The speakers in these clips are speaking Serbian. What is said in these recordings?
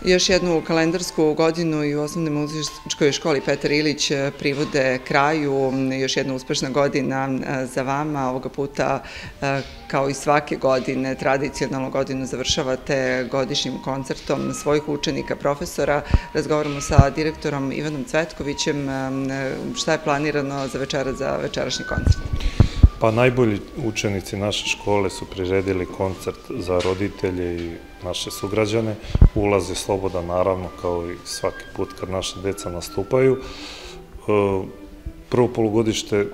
Još jednu kalendarsku godinu i u osnovnoj muzičkoj školi Petar Ilić privode kraju. Još jedna uspešna godina za vama. Ovoga puta, kao i svake godine, tradicionalnu godinu završavate godišnjim koncertom svojih učenika, profesora. Razgovaramo sa direktorom Ivanom Cvetkovićem. Šta je planirano za večerašnji koncert? Pa najbolji učenici naše škole su priredili koncert za roditelje i naše sugrađane. Ulaz je slobodan, naravno, kao i svaki put kad naše deca nastupaju. Prvo polugodište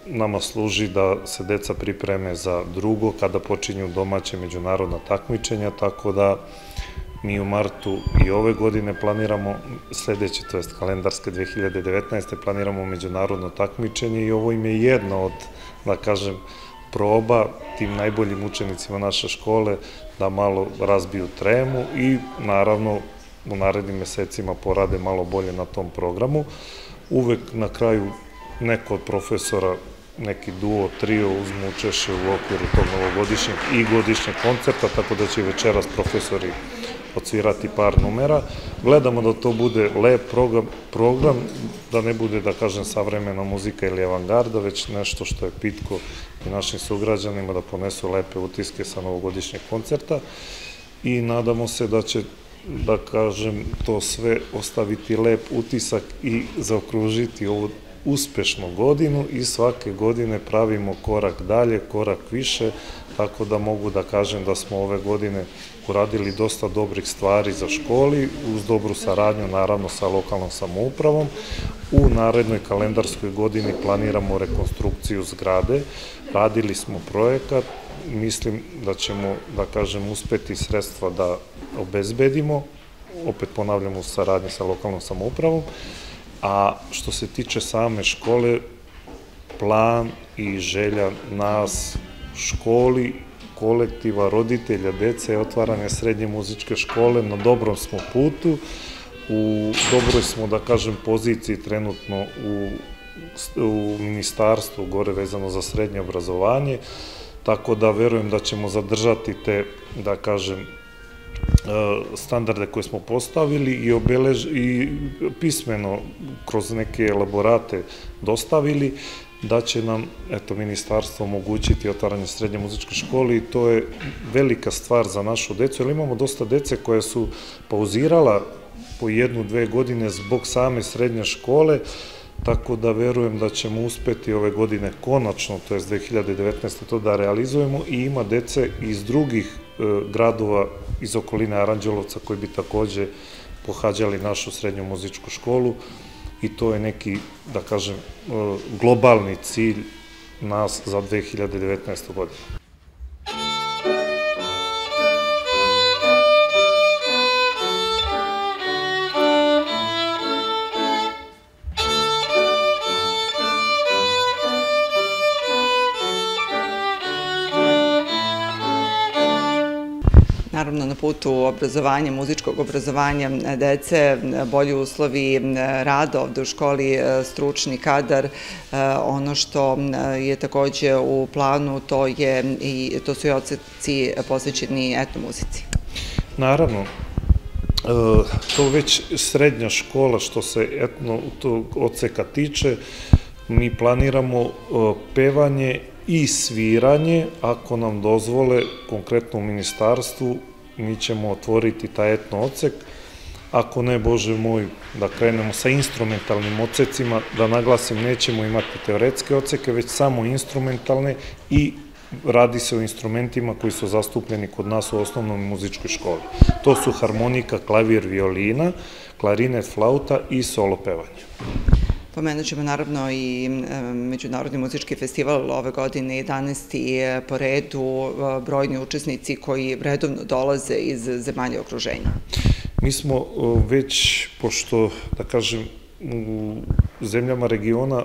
nama služi da se deca pripreme za drugo, kada počinju domaće međunarodna takmičenja, tako da mi u martu i ove godine planiramo sledeće, to jest kalendarske 2019. planiramo međunarodno takmičenje i ovo im je jedna od, da kažem, proba tim najboljim učenicima naše škole da malo razbiju tremu i naravno u narednim mesecima porade malo bolje na tom programu. Uvek na kraju neko od profesora, neki duo, trio uzmu učešće u okviru tog novogodišnjeg i godišnjeg koncerta, tako da će večeras profesori odsvirati par numera. Gledamo da to bude lep program, da ne bude, da kažem, savremena muzika ili avangarda, već nešto što je pitko i našim sugrađanima, da ponesu lepe utiske sa novogodišnjeg koncerta i nadamo se da će, da kažem, to sve ostaviti lep utisak i zaokružiti ovu uspešnu godinu i svake godine pravimo korak dalje, korak više, tako da mogu da kažem da smo ove godine uradili dosta dobrih stvari za školi, uz dobru saradnju, naravno, sa lokalnom samoupravom. U narednoj kalendarskoj godini planiramo rekonstrukciju zgrade, radili smo projekat, mislim da ćemo, da kažem, uspeti sredstva da obezbedimo, opet ponavljamo u saradnji sa lokalnom samoupravom, a što se tiče same škole, plan i želja nas, školi, kolektiva, roditelja, dece je otvaranje srednje muzičke škole. Na dobrom smo putu, u dobroj smo, da kažem, poziciji trenutno u ministarstvu, gore vezano za srednje obrazovanje, tako da verujem da ćemo zadržati te, da kažem, standarde koje smo postavili i pismeno kroz neke elaborate dostavili, da će nam, eto, ministarstvo omogućiti otvaranje srednje muzičke škole i to je velika stvar za našu decu, jer imamo dosta dece koje su pauzirala po 1-2 godine zbog same srednje škole, tako da verujem da ćemo uspeti ove godine konačno, to je 2019. to da realizujemo i ima dece iz drugih gradova iz okoline Aranđelovca koji bi takođe pohađali našu srednju muzičku školu i to je neki, da kažem, globalni cilj nas za 2019. godinu. Naravno, na putu obrazovanja, muzičkog obrazovanja dece, bolji uslovi rada ovde u školi, stručni kadar. Ono što je takođe u planu, to su i odseci posvećeni etnomuzici. Naravno, to već srednja škola što se etno odseka tiče, mi planiramo pevanje i sviranje, ako nam dozvole, konkretno u ministarstvu, mi ćemo otvoriti taj etno odsek. Ako ne, Bože moj, da krenemo sa instrumentalnim odsecima, da naglasim, nećemo imati teoretske odseke, već samo instrumentalne i radi se o instrumentima koji su zastupljeni kod nas u osnovnoj muzičkoj školi. To su harmonika, klavir, violina, klarinet, flauta i solo pevanje. Pomenut ćemo naravno i Međunarodni muzički festival ove godine, 11. po redu, brojni učesnici koji redovno dolaze iz zemalja okruženja. Mi smo već, pošto, da kažem, u zemljama regiona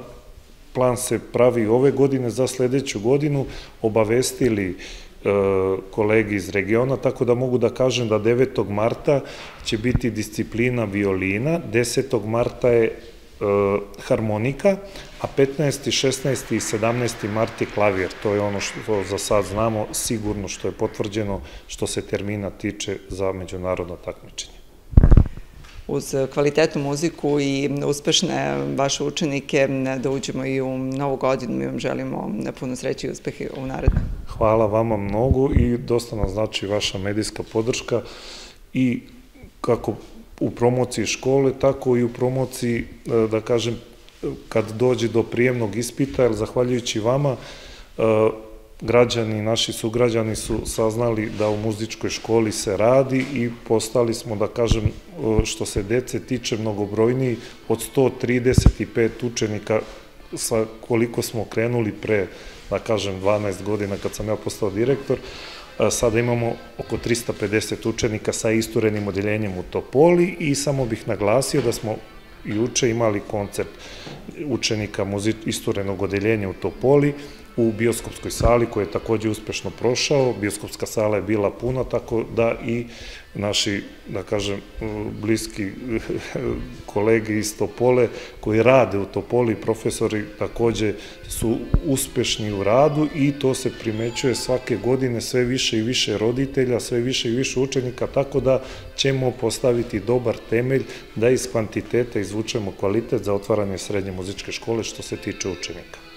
plan se pravi ove godine za sledeću godinu, obavestili kolegi iz regiona, tako da mogu da kažem da 9. marta će biti disciplina violina, 10. marta je harmonika, a 15., 16. i 17. mart je klavir. To je ono što za sad znamo, sigurno što je potvrđeno što se termina tiče za međunarodno takmičenje. uz kvalitetnu muziku i uspešne vaše učenike da uđemo i u novu godinu. Mi vam želimo puno sreće i uspehe u narednom. Hvala vama mnogo i dosta nam znači vaša medijska podrška i kako u promociji škole, tako i u promociji, da kažem, kad dođe do prijemnog ispita, jer zahvaljujući vama, građani, naši sugrađani su saznali da u muzičkoj školi se radi i postali smo, da kažem, što se dece tiče, mnogobrojniji od 135 učenika sa koliko smo krenuli pre, da kažem, 12 godina kad sam ja postao direktor. Sada imamo oko 350 učenika sa isturenim odeljenjem u Topoli i samo bih naglasio da smo juče imali koncert učenika isturenog odeljenja u Topoli u bioskopskoj sali koja je takođe uspešno prošao. Bioskopska sala je bila puna, tako da i naši, da kažem, bliski kolege iz Topole koji rade u Topoli, profesori, takođe su uspešni u radu i to se primećuje svake godine, sve više i više roditelja, sve više i više učenika, tako da ćemo postaviti dobar temelj da iz kvantiteta izvučemo kvalitet za otvaranje srednje muzičke škole što se tiče učenika.